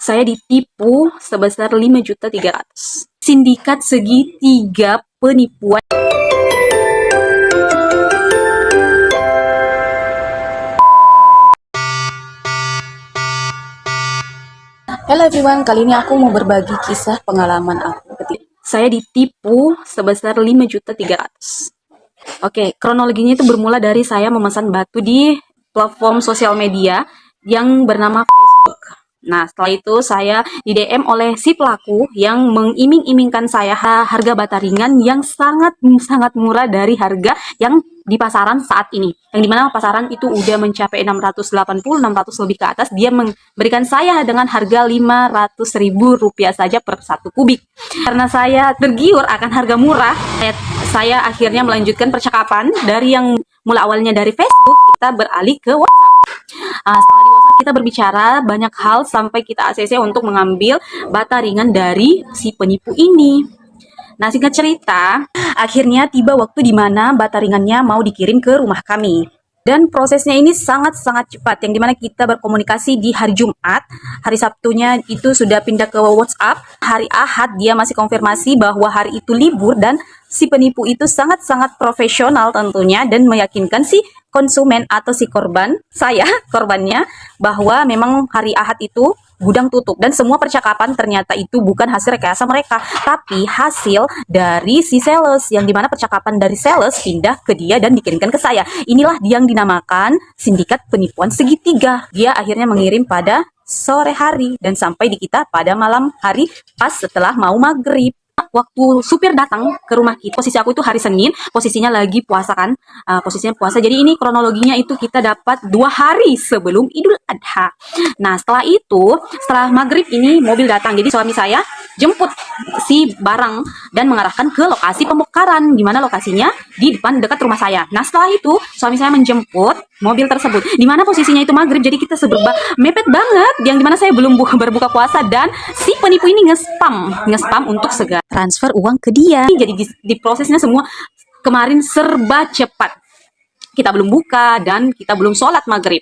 Saya ditipu sebesar 5.300.000. Sindikat segitiga penipuan. Hello everyone, kali ini aku mau berbagi kisah pengalaman aku ketika saya ditipu sebesar 5.300.000. Oke, kronologinya itu bermula dari saya memesan batu di platform sosial media yang bernama Facebook. Nah, setelah itu saya di DM oleh si pelaku yang mengiming-imingkan saya harga bata ringan yang sangat murah dari harga yang di pasaran saat ini. Yang dimana pasaran itu udah mencapai 680, 600 lebih ke atas. Dia memberikan saya dengan harga Rp500.000 saja per 1 kubik. Karena saya tergiur akan harga murah, saya akhirnya melanjutkan percakapan dari yang mula awalnya dari Facebook, kita beralih ke WhatsApp. Setelah di WhatsApp kita berbicara banyak hal sampai kita ACC untuk mengambil bata ringan dari si penipu ini. Nah, singkat cerita, akhirnya tiba waktu di mana bata ringannya mau dikirim ke rumah kami. Dan prosesnya ini sangat-sangat cepat, yang dimana kita berkomunikasi di hari Jumat, hari Sabtunya itu sudah pindah ke WhatsApp, hari Ahad dia masih konfirmasi bahwa hari itu libur, dan si penipu itu sangat-sangat profesional tentunya, dan meyakinkan si konsumen atau si korban, saya korbannya, bahwa memang hari Ahad itu gudang tutup, dan semua percakapan ternyata itu bukan hasil rekayasa mereka, tapi hasil dari si sales, yang dimana percakapan dari sales pindah ke dia dan dikirimkan ke saya. Inilah yang dinamakan sindikat penipuan segitiga. Dia akhirnya mengirim pada sore hari dan sampai di kita pada malam hari pas setelah mau maghrib. Waktu supir datang ke rumah kita, posisi aku itu hari Senin, posisinya lagi puasa kan, posisinya puasa. Jadi ini kronologinya itu kita dapat 2 hari sebelum Idul Adha. Nah, setelah maghrib ini mobil datang. Jadi suami saya jemput si barang dan mengarahkan ke lokasi pembongkaran, di mana lokasinya di depan dekat rumah saya. Nah, setelah itu suami saya menjemput mobil tersebut, di mana posisinya itu maghrib. Jadi kita mepet banget, yang dimana saya belum berbuka puasa dan si penipu ini nge-spam untuk segera transfer uang ke dia. Jadi di prosesnya semua kemarin serba cepat. Kita belum buka dan kita belum sholat maghrib.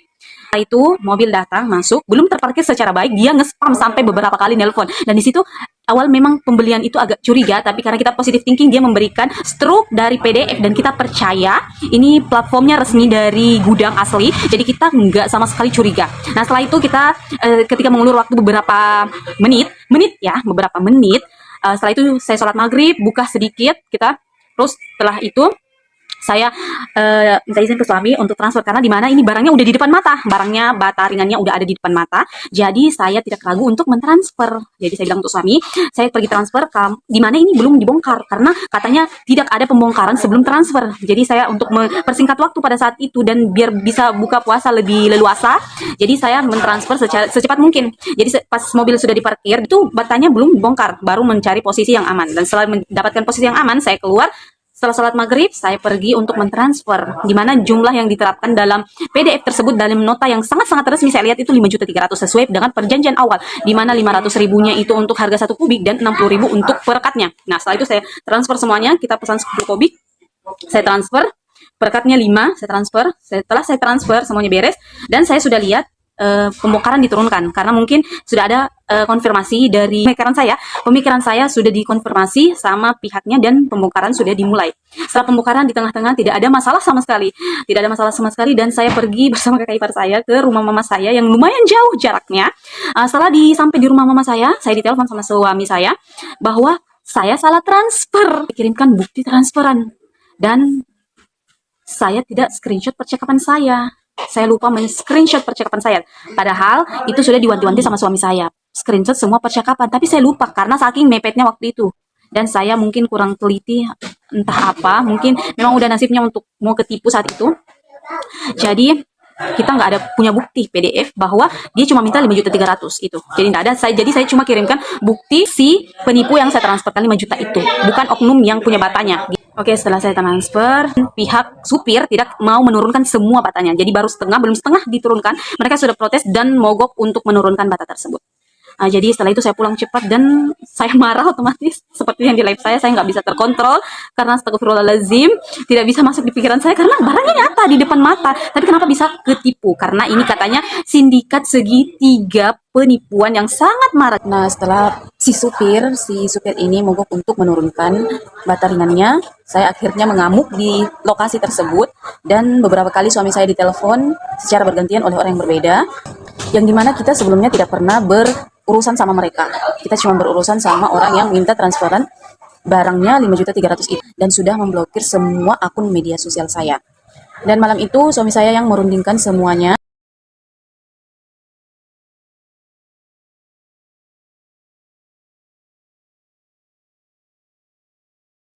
Setelah itu mobil datang masuk, belum terparkir secara baik, dia nge-spam sampai beberapa kali nelpon. Dan di situ awal memang pembelian itu agak curiga, tapi karena kita positive thinking, dia memberikan struk dari PDF dan kita percaya ini platformnya resmi dari gudang asli, jadi kita nggak sama sekali curiga. Nah, setelah itu kita ketika mengulur waktu beberapa menit, setelah itu saya sholat maghrib, buka sedikit kita, terus setelah itu saya minta izin ke suami untuk transfer, karena di mana ini barangnya udah di depan mata, barangnya bata ringannya udah ada di depan mata, jadi saya tidak ragu untuk mentransfer. Jadi saya bilang untuk suami, saya pergi transfer di mana ini belum dibongkar, karena katanya tidak ada pembongkaran sebelum transfer. Jadi saya untuk mempersingkat waktu pada saat itu dan biar bisa buka puasa lebih leluasa, jadi saya mentransfer secepat mungkin. Jadi pas mobil sudah diparkir, itu batanya belum dibongkar, baru mencari posisi yang aman. Dan setelah mendapatkan posisi yang aman, saya keluar. Setelah sholat maghrib, saya pergi untuk mentransfer, di mana jumlah yang diterapkan dalam PDF tersebut dalam nota yang sangat-sangat resmi, saya lihat itu 5.300.000 sesuai dengan perjanjian awal, di mana 500.000-nya itu untuk harga 1 kubik dan 60.000 untuk perekatnya. Nah, setelah itu saya transfer semuanya, kita pesan 10 kubik, saya transfer, perekatnya 5, saya transfer. Setelah saya transfer, semuanya beres, dan saya sudah lihat pembongkaran diturunkan, karena mungkin sudah ada konfirmasi dari pemikiran saya sudah dikonfirmasi sama pihaknya dan pembongkaran sudah dimulai. Setelah pembongkaran di tengah-tengah tidak ada masalah sama sekali, dan saya pergi bersama kakak ipar saya ke rumah mama saya yang lumayan jauh jaraknya. Setelah sampai di rumah mama saya ditelepon sama suami saya bahwa saya salah transfer, dikirimkan bukti transferan, dan saya tidak screenshot percakapan saya. Saya lupa men-screenshot percakapan saya. Padahal itu sudah diwanti-wanti sama suami saya. Screenshot semua percakapan. Tapi saya lupa karena saking mepetnya waktu itu. Dan saya mungkin kurang teliti, entah apa. Mungkin memang udah nasibnya untuk mau ketipu saat itu. Jadi kita nggak ada punya bukti PDF bahwa dia cuma minta 5.300.000 itu. Jadi nggak ada. Jadi saya cuma kirimkan bukti si penipu yang saya transferkan 5 juta itu. Bukan oknum yang punya batanya. Oke, setelah saya transfer, pihak supir tidak mau menurunkan semua batanya. Jadi belum setengah diturunkan. Mereka sudah protes dan mogok untuk menurunkan bata tersebut. Jadi setelah itu saya pulang cepat dan saya marah otomatis seperti yang di live saya nggak bisa terkontrol karena astagfirullahaladzim tidak bisa masuk di pikiran saya karena barangnya nyata di depan mata. Tapi kenapa bisa ketipu? Karena ini katanya sindikat segitiga penipuan yang sangat marak. Nah, setelah si supir ini mogok untuk menurunkan bata ringannya, saya akhirnya mengamuk di lokasi tersebut dan beberapa kali suami saya ditelepon secara bergantian oleh orang yang berbeda, yang dimana kita sebelumnya tidak pernah berurusan sama mereka. Kita cuma berurusan sama orang yang minta transferan barangnya 5.300.000 itu dan sudah memblokir semua akun media sosial saya. Dan malam itu suami saya yang merundingkan semuanya.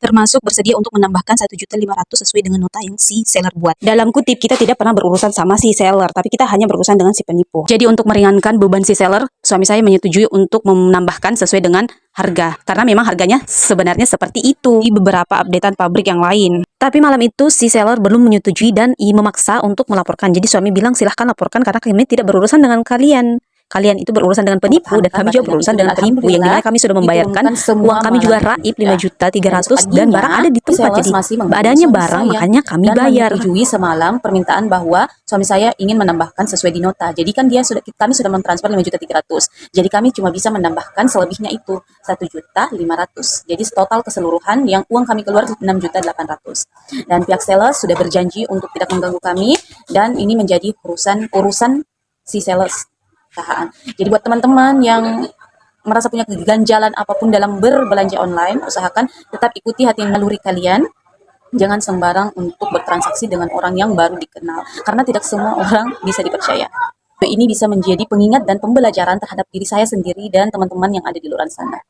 Termasuk bersedia untuk menambahkan 1.500.000 sesuai dengan nota yang si seller buat. Dalam kutip, kita tidak pernah berurusan sama si seller, tapi kita hanya berurusan dengan si penipu. Jadi untuk meringankan beban si seller, suami saya menyetujui untuk menambahkan sesuai dengan harga. Karena memang harganya sebenarnya seperti itu di beberapa updatean pabrik yang lain. Tapi malam itu si seller belum menyetujui dan memaksa untuk melaporkan. Jadi suami bilang silahkan laporkan karena kami tidak berurusan dengan kalian. Kalian itu berurusan dengan penipu dan kami juga berurusan dengan penipu, yang dimana kami sudah membayarkan uang kami juga raib 5.300.000 dan barang ada di tempat, jadi adanya barang makanya kami bayar. Menyetujui semalam permintaan bahwa suami saya ingin menambahkan sesuai di nota. Jadi kan kami sudah mentransfer 5.300.000. Jadi kami cuma bisa menambahkan selebihnya itu 1.500.000. Jadi total keseluruhan yang uang kami keluar 6.800.000. Dan pihak sales sudah berjanji untuk tidak mengganggu kami dan ini menjadi urusan si sales perusahaan. Jadi buat teman-teman yang merasa punya keganjalan apapun dalam berbelanja online, usahakan tetap ikuti hati naluri kalian. Jangan sembarang untuk bertransaksi dengan orang yang baru dikenal, karena tidak semua orang bisa dipercaya. Ini bisa menjadi pengingat dan pembelajaran terhadap diri saya sendiri dan teman-teman yang ada di luar sana.